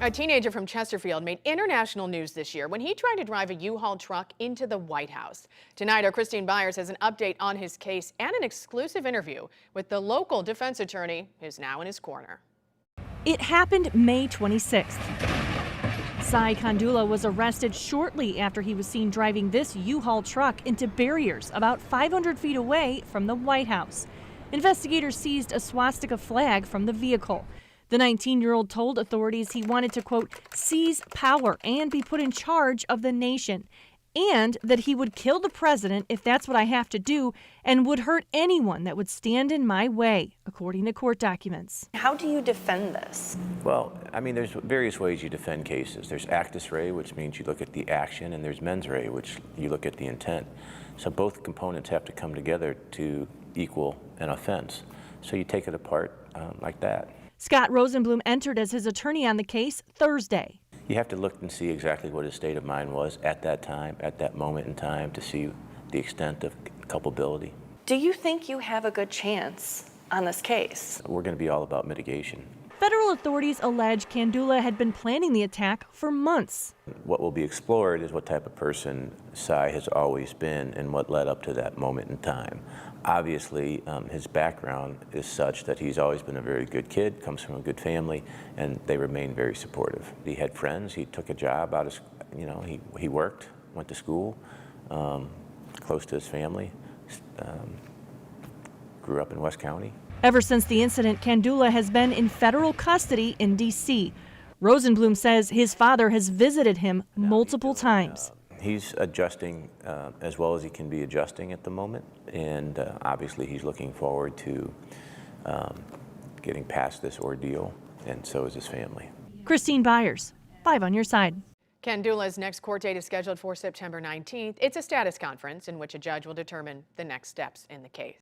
A teenager from Chesterfield made international news this year when he tried to drive a U-Haul truck into the White House. Tonight, our Christine Byers has an update on his case and an exclusive interview with the local defense attorney who's now in his corner. It happened May 26th. Sai Kandula was arrested shortly after he was seen driving this U-Haul truck into barriers about 500 feet away from the White House. Investigators seized a swastika flag from the vehicle. The 19-year-old told authorities he wanted to, quote, seize power and be put in charge of the nation, and that he would kill the president if that's what I have to do, and would hurt anyone that would stand in my way, according to court documents. How do you defend this? Well, I mean, there's various ways you defend cases. There's actus rea, which means you look at the action, and there's mens rea, which you look at the intent. So both components have to come together to equal an offense. So you take it apart like that. Scott Rosenblum entered as his attorney on the case Thursday. You have to look and see exactly what his state of mind was at that time, at that moment in time, to see the extent of culpability. Do you think you have a good chance on this case? We're going to be all about mitigation. Federal authorities allege Kandula had been planning the attack for months. What will be explored is what type of person Sai has always been and what led up to that moment in time. Obviously, his background is such that he's always been a very good kid, comes from a good family, and they remain very supportive. He had friends, he took a job out of, he worked, went to school, close to his family, grew up in West County. Ever since the incident, Kandula has been in federal custody in D.C. Rosenblum says his father has visited him multiple times. He's adjusting as well as he can be adjusting at the moment, and obviously he's looking forward to getting past this ordeal, and so is his family. Christine Byers, 5 on your side. Kandula's next court date is scheduled for September 19th. It's a status conference in which a judge will determine the next steps in the case.